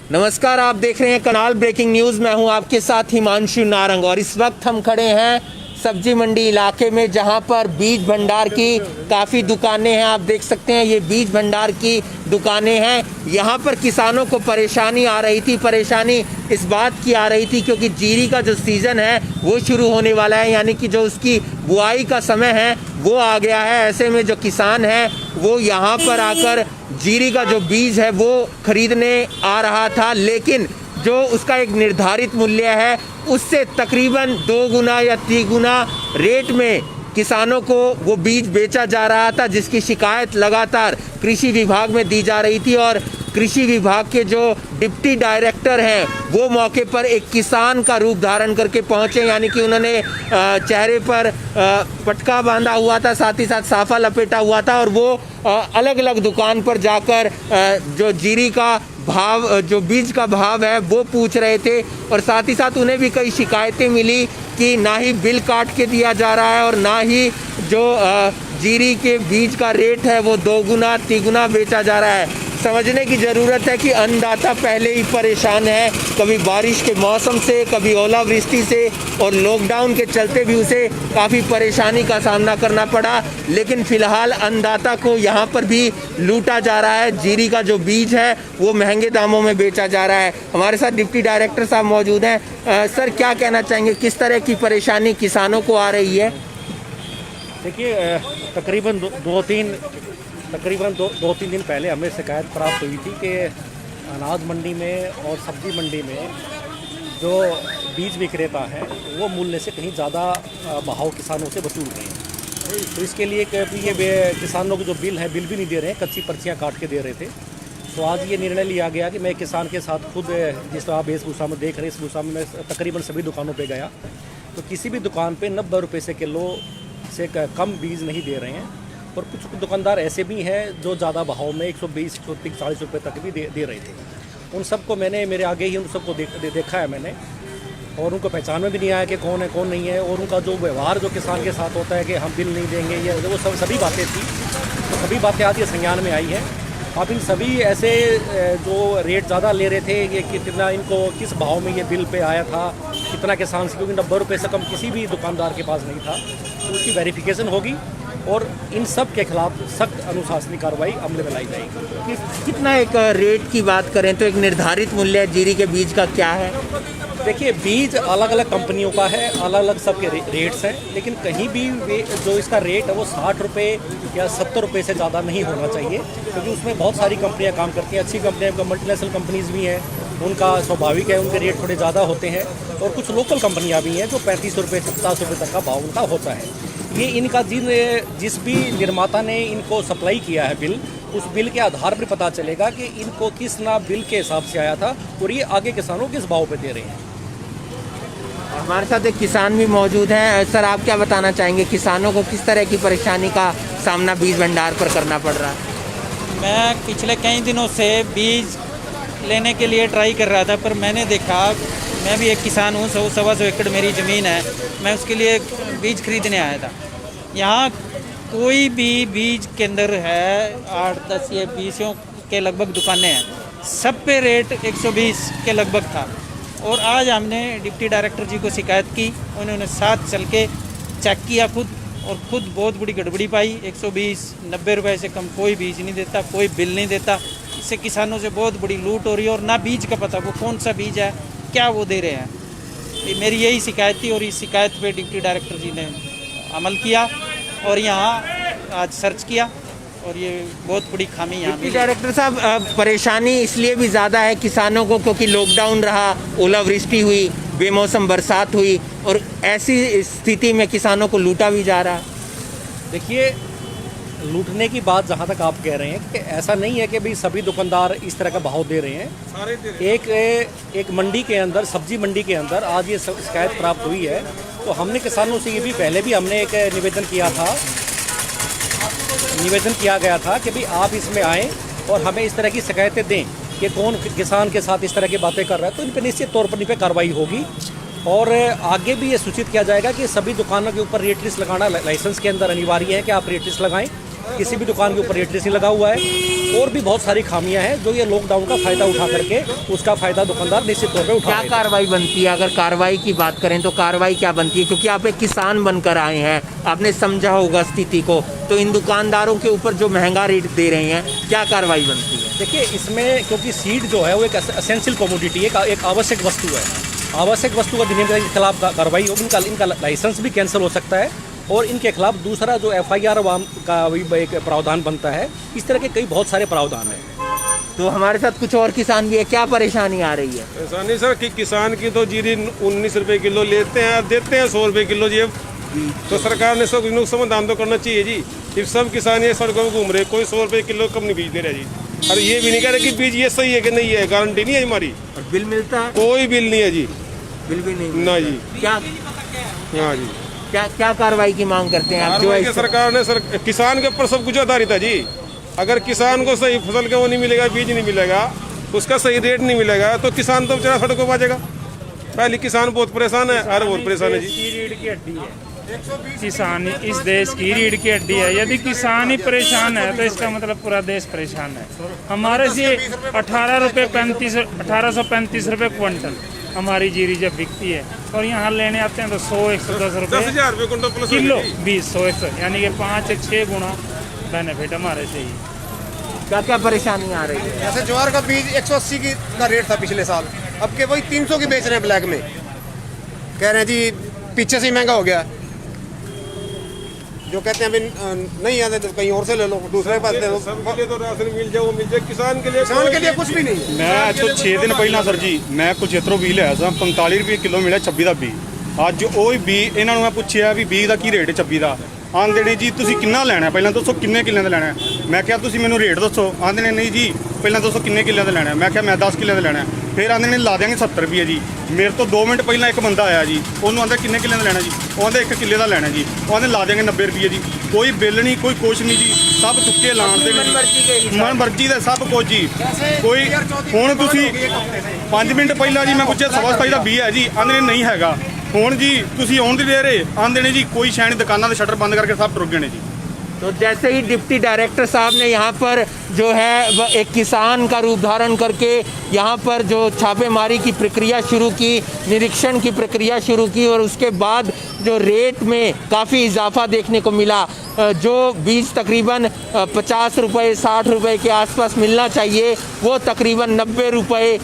नमस्कार, आप देख रहे हैं कनाल ब्रेकिंग न्यूज़। मैं हूं आपके साथ हिमांशु नारंग और इस वक्त हम खड़े हैं सब्जी मंडी इलाके में, जहां पर बीज भंडार की काफ़ी दुकानें हैं। आप देख सकते हैं ये बीज भंडार की दुकानें हैं। यहां पर किसानों को परेशानी आ रही थी। परेशानी इस बात की आ रही थी क्योंकि जीरी का जो सीज़न है वो शुरू होने वाला है, यानी कि जो उसकी बुआई का समय है वो आ गया है। ऐसे में जो किसान है वो यहाँ पर आकर जीरी का जो बीज है वो खरीदने आ रहा था, लेकिन जो उसका एक निर्धारित मूल्य है उससे तकरीबन 2 गुना या 3 गुना रेट में किसानों को वो बीज बेचा जा रहा था, जिसकी शिकायत लगातार कृषि विभाग में दी जा रही थी। और कृषि विभाग के जो डिप्टी डायरेक्टर हैं वो मौके पर एक किसान का रूप धारण करके पहुंचे, यानी कि उन्होंने चेहरे पर पटका बांधा हुआ था, साथ ही साथ साफा लपेटा हुआ था, और वो अलग अलग दुकान पर जाकर जो जीरी का भाव, जो बीज का भाव है वो पूछ रहे थे। और साथ ही साथ उन्हें भी कई शिकायतें मिली कि ना ही बिल काट के दिया जा रहा है और ना ही जो जीरी के बीज का रेट है वो 2 गुना 3 गुना बेचा जा रहा है। समझने की ज़रूरत है कि अन्नदाता पहले ही परेशान है, कभी बारिश के मौसम से, कभी ओलावृष्टि से, और लॉकडाउन के चलते भी उसे काफ़ी परेशानी का सामना करना पड़ा। लेकिन फ़िलहाल अन्नदाता को यहाँ पर भी लूटा जा रहा है। जीरी का जो बीज है वो महंगे दामों में बेचा जा रहा है। हमारे साथ डिप्टी डायरेक्टर साहब मौजूद हैं। सर, क्या कहना चाहेंगे, किस तरह की परेशानी किसानों को आ रही है? देखिए, तकरीबन दो तीन दिन पहले हमें शिकायत प्राप्त हुई थी कि अनाज मंडी में और सब्जी मंडी में जो बीज विक्रेता हैं वो मूल्य से कहीं ज़्यादा भाव किसानों से वसूल रहे हैं। तो इसके लिए ये किसानों को जो बिल है, बिल भी नहीं दे रहे हैं, कच्ची पर्चियाँ काट के दे रहे थे। तो आज ये निर्णय लिया गया कि मैं किसान के साथ खुद, जिस तरह आप वेशभूषा में देख रहे हैं, इस भूषा में मैं तकरीबन सभी दुकानों पर गया, तो किसी भी दुकान पर 90 रुपये से किलो से कम बीज नहीं दे रहे हैं। और कुछ दुकानदार ऐसे भी हैं जो ज़्यादा भाव में 120, 130, 40 रुपये तक भी दे रहे थे। उन सबको मैंने, मेरे आगे ही उन सबको देखा है मैंने, और उनको पहचान में भी नहीं आया कि कौन है कौन नहीं है। और उनका जो व्यवहार जो किसान के साथ होता है कि हम बिल नहीं देंगे, ये वो सभी बातें थी, तो सभी बातें आज ये संज्ञान में आई है। अब इन सभी ऐसे जो रेट ज़्यादा ले रहे थे, ये कितना इनको किस भाव में ये बिल पे आया था, कितना किसान से, क्योंकि 90 रुपये से कम किसी भी दुकानदार के पास नहीं था, तो उसकी वेरिफिकेशन होगी और इन सब के खिलाफ सख्त अनुशासनिक कार्रवाई अमल में लाई जाएगी। कितना एक रेट की बात करें तो एक निर्धारित मूल्य जीरी के बीज का क्या है? देखिए, बीज अलग अलग कंपनियों का है, अलग अलग सबके रेट्स हैं, लेकिन कहीं भी जो इसका रेट है वो 60 रुपये या 70 रुपये से ज़्यादा नहीं होना चाहिए, क्योंकि उसमें बहुत सारी कंपनियां काम करती हैं। अच्छी कंपनियां, मल्टीनेशनल कंपनीज़ भी हैं, उनका स्वाभाविक है, उनके रेट थोड़े ज़्यादा होते हैं। और कुछ लोकल कंपनियां भी हैं जो 35 रुपये से 50 रुपये तक का भाव उनका होता है। ये इनका जिस भी निर्माता ने इनको सप्लाई किया है बिल, उस बिल के आधार पर पता चलेगा कि इनको किस ना बिल के हिसाब से आया था और ये आगे किसानों किस भाव पे दे रहे हैं। हमारे साथ एक किसान भी मौजूद हैं। सर, आप क्या बताना चाहेंगे, किसानों को किस तरह की परेशानी का सामना बीज भंडार पर करना पड़ रहा है? मैं पिछले कई दिनों से बीज लेने के लिए ट्राई कर रहा था, पर मैंने देखा, मैं भी एक किसान हूँ, 100-125 एकड़ मेरी ज़मीन है, मैं उसके लिए बीज खरीदने आया था। यहाँ कोई भी बीज केंद्र है, 8-10 या 20 के लगभग दुकानें हैं, सब पे रेट 120 के लगभग था। और आज हमने डिप्टी डायरेक्टर जी को शिकायत की, उन्होंने साथ चल के चेक किया खुद, और खुद बहुत बड़ी गड़बड़ी पाई। 120, 90 रुपये से कम कोई बीज नहीं देता, कोई बिल नहीं देता। इससे किसानों से बहुत बड़ी लूट हो रही है, और ना बीज का पता वो कौन सा बीज है, क्या वो दे रहे हैं। ये मेरी यही शिकायत थी, और इस शिकायत पे डिप्टी डायरेक्टर जी ने अमल किया और यहाँ आज सर्च किया, और ये बहुत बड़ी खामी यहाँ डिप्टी डायरेक्टर साहब, परेशानी इसलिए भी ज़्यादा है किसानों को क्योंकि लॉकडाउन रहा, ओलावृष्टि हुई, बेमौसम बरसात हुई, और ऐसी स्थिति में किसानों को लूटा भी जा रहा। देखिए, लूटने की बात जहाँ तक आप कह रहे हैं कि ऐसा नहीं है कि भाई सभी दुकानदार इस तरह का भाव दे रहे हैं। एक मंडी के अंदर, सब्जी मंडी के अंदर आज ये शिकायत प्राप्त हुई है, तो हमने किसानों से ये भी पहले भी हमने एक निवेदन किया गया था कि भाई आप इसमें आएँ और हमें इस तरह की शिकायतें दें कि कौन किसान के साथ इस तरह की बातें कर रहा है, तो इन पर निश्चित तौर पर इन पर कार्रवाई होगी। और आगे भी ये सूचित किया जाएगा कि सभी दुकानों के ऊपर रेट लिस्ट लगाना लाइसेंस के अंदर अनिवार्य है कि आप रेट लिस्ट लगाएं, किसी भी दुकान के ऊपर रेट लिस्ट नहीं लगा हुआ है, और भी बहुत सारी खामियां हैं जो ये लॉकडाउन का फ़ायदा उठा करके उसका फ़ायदा दुकानदार निश्चित तौर पर उठा क्या रहे हैं। कार्रवाई बनती है? अगर कार्रवाई की बात करें तो कार्रवाई क्या बनती है? क्योंकि आप एक किसान बनकर आए हैं, आपने समझा होगा स्थिति को, तो इन दुकानदारों के ऊपर जो महंगा रेट दे रहे हैं, क्या कार्रवाई बनती है? देखिए, इसमें क्योंकि सीड जो है वो एक एसेंशियल कमोडिटी है, एक आवश्यक वस्तु है। आवश्यक वस्तु का अधिनियम के खिलाफ कार्रवाई होगी, इनका लाइसेंस भी कैंसिल हो सकता है, और इनके खिलाफ दूसरा जो FIR का भी एक प्रावधान बनता है। इस तरह के कई बहुत सारे प्रावधान हैं। तो हमारे साथ कुछ और किसान भी है, क्या परेशानी आ रही है? ऐसा नहीं सर कि किसान की तो जीरी 19 रुपए किलो लेते हैं, देते हैं 100 रुपए किलो जी। तो सरकार ने सब इनको समाधान तो करना चाहिए जी। if सब किसान ये सड़कों में घूम रहे, कोई 100 रुपए किलो कम नहीं बीज दे रहा जी। और ये भी नहीं कह रहे कि बीज ये सही है कि नहीं है, गारंटी नहीं है हमारी। और बिल मिलता है? कोई बिल नहीं है जी, बिल भी नहीं मिलता। ना जी। क्या हाँ जी, क्या कार्रवाई की मांग करते हैं आप? जो कार्रवाई की सरकार ने किसान के ऊपर सब कुछ आधारित है जी। अगर किसान को सही फसल का वो नहीं मिलेगा, बीज नहीं मिलेगा, उसका सही रेट नहीं मिलेगा, तो किसान तो बेचारा सड़कों पर आ जाएगा। पहले किसान बहुत परेशान है, और बहुत परेशान है जी। की रीढ़ की हड्डी है किसान, इस देश की रीढ़ की हड्डी है। यदि किसान ही परेशान है तो इसका मतलब पूरा देश परेशान है। हमारे से 1835 रुपये क्विंटल हमारी जीरी जब बिकती है, और यहाँ लेने आते हैं तो 100-110 रुपये 10,000 रुपये क्विंटल प्लस किलो, 20-100 यानी कि 5 से 6 गुना बेनिफिट हमारे से ही। क्या क्या परेशानी आ रही है? जैसे ज्वार का बीज 180 का रेट था पिछले साल, अब के वही 300 की बेच रहे हैं ब्लैक में। कह रहे हैं जी पीछे से ही महंगा हो गया। जो कहते हैं अभी नहीं आते तो कहीं और से ले लो, दूसरे के पास ले लो। सबके लिए तो राशन मिल जाए, वो मिल जाए, किसान के लिए कुछ भी नहीं है। मैं तो 6 दिन ਪਹਿਲਾਂ ਸਰ ਜੀ ਮੈਂ ਕੁਚੇਤਰੋਂ ਬੀ ਲਿਆ ਸਾਂ 45 ਰੁਪਏ ਕਿਲੋ ਮਿਲਿਆ 26 ਦਾ ਬੀ। ਅੱਜ ਉਹ ਬੀ ਇਹਨਾਂ ਨੂੰ ਮੈਂ ਪੁੱਛਿਆ ਵੀ ਬੀ ਦਾ ਕੀ ਰੇਟ ਹੈ 26 ਦਾ। ਆਂਦੇ ਨੇ ਜੀ ਤੁਸੀਂ ਕਿੰਨਾ ਲੈਣਾ, ਪਹਿਲਾਂ ਦੱਸੋ ਕਿੰਨੇ ਕਿੱਲਿਆਂ ਦਾ ਲੈਣਾ ਹੈ। ਮੈਂ ਕਿਹਾ ਤੁਸੀਂ ਮੈਨੂੰ ਰੇਟ ਦੱਸੋ। ਆਂਦੇ ਨੇ ਨਹੀਂ ਜੀ ਪਹਿਲਾਂ ਦੱਸੋ ਕਿੰਨੇ ਕਿੱਲਿਆਂ ਦਾ ਲੈਣਾ ਹੈ। ਮੈਂ ਕਿਹਾ ਮੈਂ 10 ਕਿੱਲਿਆਂ ਦਾ ਲੈਣਾ ਹੈ। ਫਿਰ ਆਂਦੇ ਨੇ ਲਾ ਦਿਆਂਗੇ 70 ਰੁਪਏ ਜੀ। ਮੇਰੇ ਤੋਂ 2 ਮਿੰਟ ਪਹਿਲਾਂ ਇੱਕ ਬੰਦਾ ਆਇਆ ਜੀ, ਉਹਨੂੰ ਆਂਦਾ ਕਿੰਨੇ ਕਿੱਲਿਆਂ ਦਾ ਲੈਣਾ ਜੀ। ਉਹ ਆਂਦਾ 1 ਕਿੱਲੇ ਦਾ ਲੈਣਾ ਜੀ। ਉਹ ਆਂਦੇ ਲਾ ਦਿਆਂਗੇ 90 ਰੁਪਏ ਜੀ। ਕੋਈ ਬਿੱਲ ਨਹੀਂ, ਕੋਈ ਕੁਛ ਨਹੀਂ ਜੀ, ਸਭ ਤੁੱਕੇ ਲਾਉਂਦੇ ਨੇ। ਮਨ ਮਰਜ਼ੀ ਦਾ ਸਭ ਕੁਝ ਜੀ। ਕੋਈ ਹੁਣ ਤੁਸੀਂ 5 ਮਿੰਟ ਪਹਿਲਾਂ ਜੀ ਮੈਂ ਪੁੱਛਿਆ 27 ਦਾ 20 ਹੈ ਜੀ, ਆਂਦੇ ਨੇ ਨਹੀਂ ਹੈਗਾ। ਹੁਣ ਜੀ ਤੁਸੀਂ ਆਉਣ ਦੀ ਦੇ ਰਹੇ, ਆਂਦੇ ਨੇ ਜੀ ਕੋਈ ਸ਼ੈਣੀ ਦੁਕਾਨਾਂ ਦੇ ਸ਼ਟਰ ਬੰਦ ਕਰਕੇ ਸਭ ਟੁਰ गए ਨੇ जी। तो जैसे ही डिप्टी डायरेक्टर साहब ने यहाँ पर जो है वह एक किसान का रूप धारण करके यहाँ पर जो छापेमारी की प्रक्रिया शुरू की, निरीक्षण की प्रक्रिया शुरू की, और उसके बाद जो रेट में काफ़ी इजाफा देखने को मिला। जो बीज तकरीबन 50 रुपये 60 रुपये के आसपास मिलना चाहिए, वो तकरीबन 90 रुपये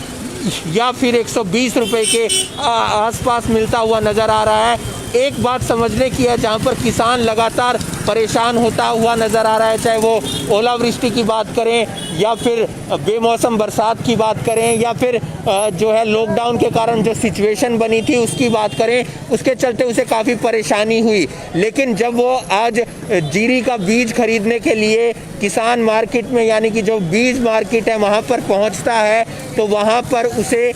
या फिर 120 रुपये के आसपास मिलता हुआ नज़र आ रहा है। एक बात समझने की है, जहाँ पर किसान लगातार परेशान होता हुआ नज़र आ रहा है, चाहे वो ओलावृष्टि की बात करें या फिर बेमौसम बरसात की बात करें या फिर जो है लॉकडाउन के कारण जो सिचुएशन बनी थी उसकी बात करें, उसके चलते उसे काफ़ी परेशानी हुई। लेकिन जब वो आज जीरी का बीज खरीदने के लिए किसान मार्केट में, यानी कि जो बीज मार्केट है वहाँ पर पहुँचता है, तो वहाँ पर उसे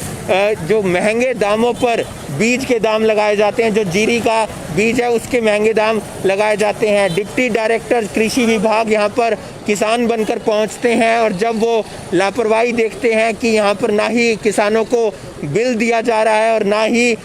जो महंगे दामों पर बीज के दाम लगाए जाते हैं, जो जीरी का बीज है उसके महंगे दाम लगाए जाते हैं। डिप्टी डायरेक्टर कृषि विभाग यहाँ पर किसान बनकर पहुँचते हैं, और जब वो लापरवाही देखते हैं कि यहाँ पर ना ही किसानों को बिल दिया जा रहा है और ना ही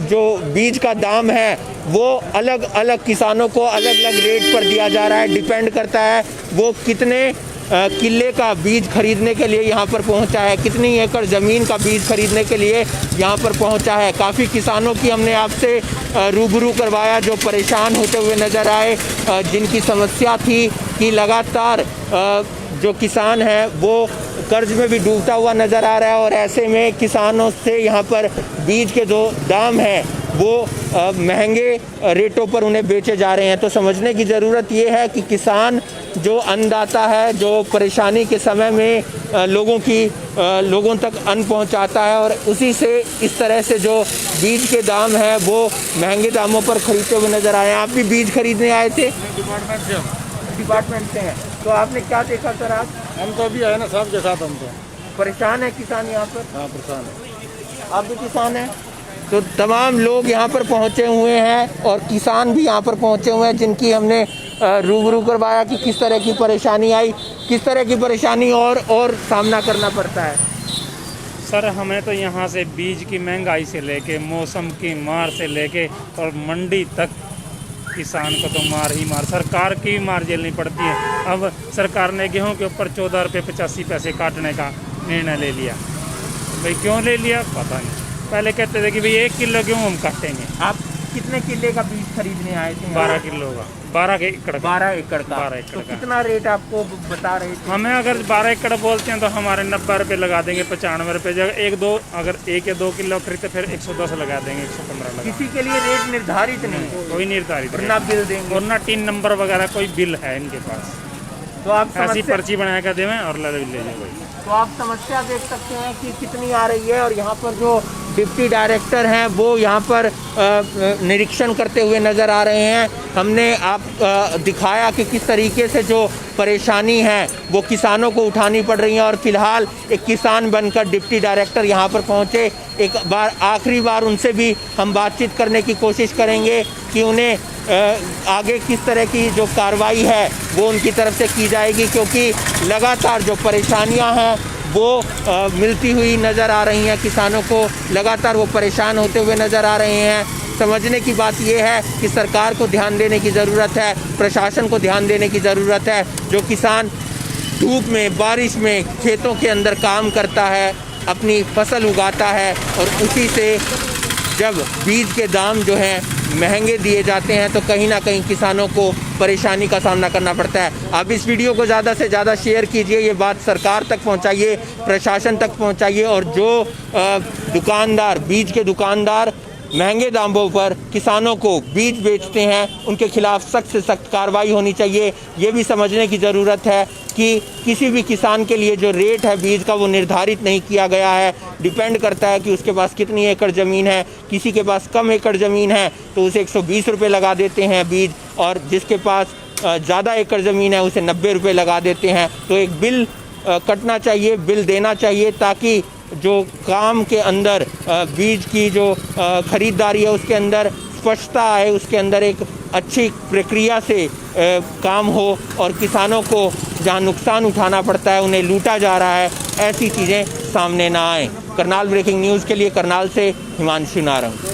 जो बीज का दाम है वो अलग अलग किसानों को अलग अलग रेट पर दिया जा रहा है। डिपेंड करता है वो कितने किले का बीज खरीदने के लिए यहाँ पर पहुँचा है, कितनी एकड़ ज़मीन का बीज खरीदने के लिए यहाँ पर पहुँचा है। काफ़ी किसानों की हमने आपसे रूबरू करवाया जो परेशान होते हुए नज़र आए, जिनकी समस्या थी कि लगातार जो किसान है वो कर्ज में भी डूबता हुआ नज़र आ रहा है, और ऐसे में किसानों से यहाँ पर बीज के जो दाम हैं वो महंगे रेटों पर उन्हें बेचे जा रहे हैं। तो समझने की ज़रूरत ये है कि किसान जो अन्नदाता है, जो परेशानी के समय में लोगों तक अन्न पहुंचाता है, और उसी से इस तरह से जो बीज के दाम हैं वो महंगे दामों पर खरीदते हुए नज़र आए हैं। आप भी बीज खरीदने आए थे? डिपार्टमेंट से हैं। तो आपने क्या देखा सर आज? हम तो अभी आए ना साहब के साथ, हम तो परेशान है किसान यहाँ पर? हाँ परेशान है। आप भी किसान हैं? तो तमाम लोग यहाँ पर पहुँचे हुए हैं, और किसान भी यहाँ पर पहुँचे हुए हैं, जिनकी हमने रूबरू करवाया कि किस तरह की परेशानी आई, किस तरह की परेशानी और सामना करना पड़ता है। सर हमें तो यहाँ से बीज की महंगाई से लेके, मौसम की मार से लेके और मंडी तक किसान को तो मार ही मार, सरकार की भी मार झेलनी पड़ती है। अब सरकार ने गेहूं के ऊपर 14 रुपये 85 पैसे काटने का निर्णय ले लिया। भाई क्यों ले लिया पता नहीं। पहले कहते थे कि भाई 1 किलो गेहूँ हम काटेंगे। आप कितने किले का बीज खरीदने आए थे? 12 किलो का, 12 एकड़ का। 12 एकड़ का। 12 एकड़ तो का। कितना रेट आपको बता रहे थे? हमें अगर 12 एकड़ बोलते हैं तो हमारे 90 रुपये लगा देंगे, 95 रुपये। जगह 1 या 2 किलो खरीदते फिर 110 लगा देंगे, 115 लगा। किसी के लिए रेट निर्धारित नहीं है, कोई निर्धारित ना बिल देंगे और ना 3 नंबर वगैरह कोई बिल है इनके पास। तो आप ऐसी समस्या पर्ची बना कर देवें और ले जाए कोई। तो आप समस्या देख सकते हैं कि कितनी आ रही है। और यहाँ पर जो डिप्टी डायरेक्टर हैं वो यहाँ पर निरीक्षण करते हुए नज़र आ रहे हैं। हमने दिखाया कि किस तरीके से जो परेशानी है वो किसानों को उठानी पड़ रही है। और फिलहाल एक किसान बनकर डिप्टी डायरेक्टर यहाँ पर पहुँचे। एक बार आखिरी बार उनसे भी हम बातचीत करने की कोशिश करेंगे कि उन्हें आगे किस तरह की जो कार्रवाई है वो उनकी तरफ से की जाएगी, क्योंकि लगातार जो परेशानियां हैं वो मिलती हुई नज़र आ रही हैं। किसानों को लगातार वो परेशान होते हुए नज़र आ रहे हैं। समझने की बात यह है कि सरकार को ध्यान देने की ज़रूरत है, प्रशासन को ध्यान देने की ज़रूरत है। जो किसान धूप में बारिश में खेतों के अंदर काम करता है, अपनी फसल उगाता है, और उसी से जब बीज के दाम जो हैं महंगे दिए जाते हैं तो कहीं ना कहीं किसानों को परेशानी का सामना करना पड़ता है। आप इस वीडियो को ज़्यादा से ज़्यादा शेयर कीजिए, ये बात सरकार तक पहुंचाइए, प्रशासन तक पहुंचाइए। और जो दुकानदार, बीज के दुकानदार महंगे दामों पर किसानों को बीज बेचते हैं, उनके खिलाफ सख्त से सख्त कार्रवाई होनी चाहिए। ये भी समझने की ज़रूरत है कि किसी भी किसान के लिए जो रेट है बीज का वो निर्धारित नहीं किया गया है। डिपेंड करता है कि उसके पास कितनी एकड़ ज़मीन है। किसी के पास कम एकड़ ज़मीन है तो उसे 120 रुपये लगा देते हैं बीज, और जिसके पास ज़्यादा एकड़ ज़मीन है उसे 90 रुपये लगा देते हैं। तो एक बिल कटना चाहिए, बिल देना चाहिए, ताकि जो काम के अंदर बीज की जो खरीदारी है उसके अंदर स्पष्टता आए, उसके अंदर एक अच्छी प्रक्रिया से काम हो, और किसानों को जहां नुकसान उठाना पड़ता है, उन्हें लूटा जा रहा है, ऐसी चीज़ें सामने ना आए। करनाल ब्रेकिंग न्यूज़ के लिए करनाल से हिमांशु नारंग।